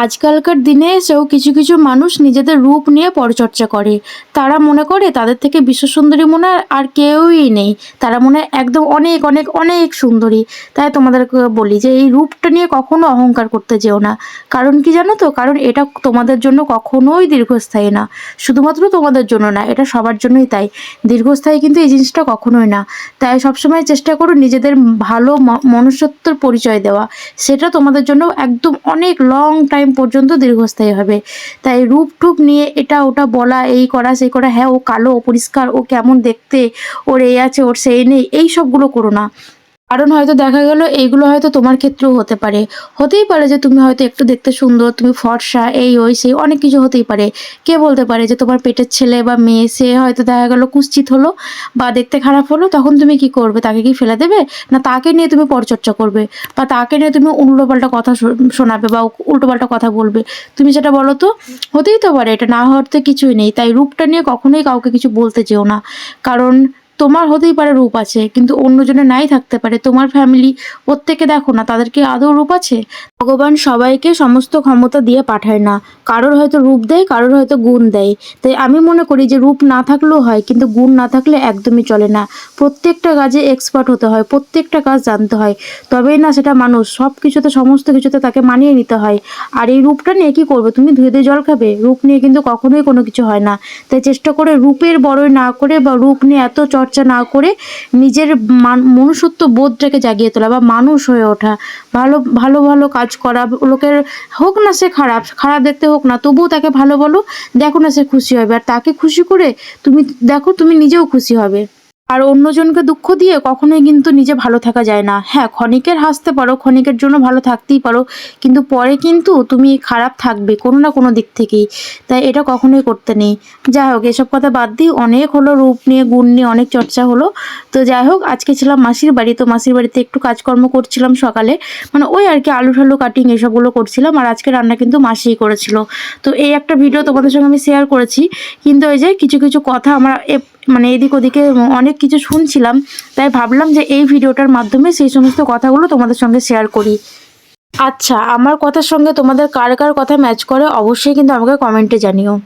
আজকালকার দিনে এসেও কিছু কিছু মানুষ নিজেদের রূপ নিয়ে পরচর্চা করে। তারা মনে করে তাদের থেকে বিশ্বসুন্দরী মনে হয় আর কেউই নেই। তারা মনে হয় একদম অনেক অনেক অনেক সুন্দরী। তাই তোমাদেরকে বলি যে এই রূপটা নিয়ে কখনো অহংকার করতে যেও না। কারণ কি জানো তো? কারণ এটা তোমাদের জন্য কখনোই দীর্ঘস্থায়ী না। শুধুমাত্র তোমাদের জন্য না, এটা সবার জন্যই তাই। দীর্ঘস্থায়ী কিন্তু এই জিনিসটা কখনোই না। তাই সবসময় চেষ্টা করো নিজেদের ভালো মনুষ্যত্বর পরিচয় দেওয়া। সেটা তোমাদের জন্য একদম অনেক লং টাইম পর্যন্ত দীর্ঘস্থায়ী হবে। তাই রূপ-টুপ নিয়ে এটা ওটা বলা, এই করা সেই করা, হ্যাঁ ও কালো, ও পরিষ্কার, ও কেমন দেখতে, ওর এই আছে, ওর সেই নেই, এই সবগুলো করো না। কারণ হয়তো দেখা গেল এইগুলো হয়তো তোমার ক্ষেত্রেও হতে পারে। হতেই পারে যে তুমি হয়তো একটু দেখতে সুন্দর, তুমি ফর্সা, এই ওই সেই অনেক কিছু হতেই পারে। কে বলতে পারে যে তোমার পেটের ছেলে বা মেয়ে সে হয়তো দেখা গেল কুৎসিত হলো বা দেখতে খারাপ হলো, তখন তুমি কি করবে? তাকে কি ফেলে দেবে? না তাকে নিয়ে তুমি পরচর্চা করবে বা তাকে নিয়ে তুমি উল্টোপাল্টা কথা শোনাবে বা উল্টোপাল্টা কথা বলবে। তুমি সেটা বলো তো? হতেই তো পারে, এটা না হওয়ার তো কিছুই নেই। তাই রূপটা নিয়ে কখনোই কাউকে কিছু বলতে যেও না। কারণ তোমার হতেই পারে রূপ আছে, কিন্তু অন্যজনের নাই থাকতে পারে। তোমার ফ্যামিলি প্রত্যেকে দেখো না তাদের কি আদৌ রূপ আছে? ভগবান সবাইকে সমস্ত ক্ষমতা দিয়ে পাঠায় না। কারোর হয়তো রূপ দেয়, কারোর হয়তো গুণ দেয়। তাই আমি মনে করি যে রূপ না থাকলেও হয়, কিন্তু গুণ না থাকলে একদমই চলে না। প্রত্যেকটা কাজে এক্সপার্ট হতে হয়, প্রত্যেকটা কাজ জানতে হয়। তবেই না সেটা মানুষ সব কিছুতে সমস্ত কিছুতে তাকে মানিয়ে নিতে হয়। আর এই রূপটা নিয়ে কি করবে? তুমি ধুয়ে ধুয়ে জল খাবে? রূপ নিয়ে কিন্তু কখনোই কোনো কিছু হয় না। তাই চেষ্টা করে রূপের বড়াই না করে বা রূপ নিয়ে এত চর্চা না করে নিজের মনুষ্যত্ব বোধটাকে জাগিয়ে তোলা বা মানুষ হয়ে ওঠা। ভালো ভালো ভালো কাজ করা, লোকের হোক না সে খারাপ খারাপ দেখতে হোক না, তবুও তাকে ভালো বলো। দেখো না সে খুশি হবে, আর তাকে খুশি করে তুমি দেখো তুমি নিজেও খুশি হবে। আর অন্যজনকে দুঃখ দিয়ে কখনোই কিন্তু নিজে ভালো থাকা যায় না। হ্যাঁ, ক্ষণিকের হাসতে পারো, ক্ষণিকের জন্য ভালো থাকতেই পারো, কিন্তু পরে কিন্তু তুমি খারাপ থাকবে কোনো না কোনো দিক থেকেই। তাই এটা কখনোই করতে নেই। যাই হোক, এসব কথা বাদ দিই। অনেক হলো রূপ নিয়ে, গুণ নিয়ে অনেক চর্চা হলো। তো যাই হোক, আজকে ছিলাম মাসির বাড়ি। তো মাসির বাড়িতে একটু কাজকর্ম করছিলাম সকালে। মানে ওই আর কি আলু ঠালু কাটিং এসবগুলো করছিলাম। আর আজকে রান্না কিন্তু মাসিই করেছিল। তো এই একটা ভিডিও তোমাদের সঙ্গে আমি শেয়ার করেছি। কিন্তু ওই যে কিছু কিছু কথা আমার মানে এদিক ওদিকে অনেক কিছু শুনছিলাম। তাই ভাবলাম যে এই ভিডিওটার মাধ্যমে সেই সমস্ত কথাগুলো তোমাদের সঙ্গে শেয়ার করি। আচ্ছা, আমার কথার সঙ্গে তোমাদের কার কার কথা ম্যাচ করে অবশ্যই কিন্তু আমাকে কমেন্টে জানিও।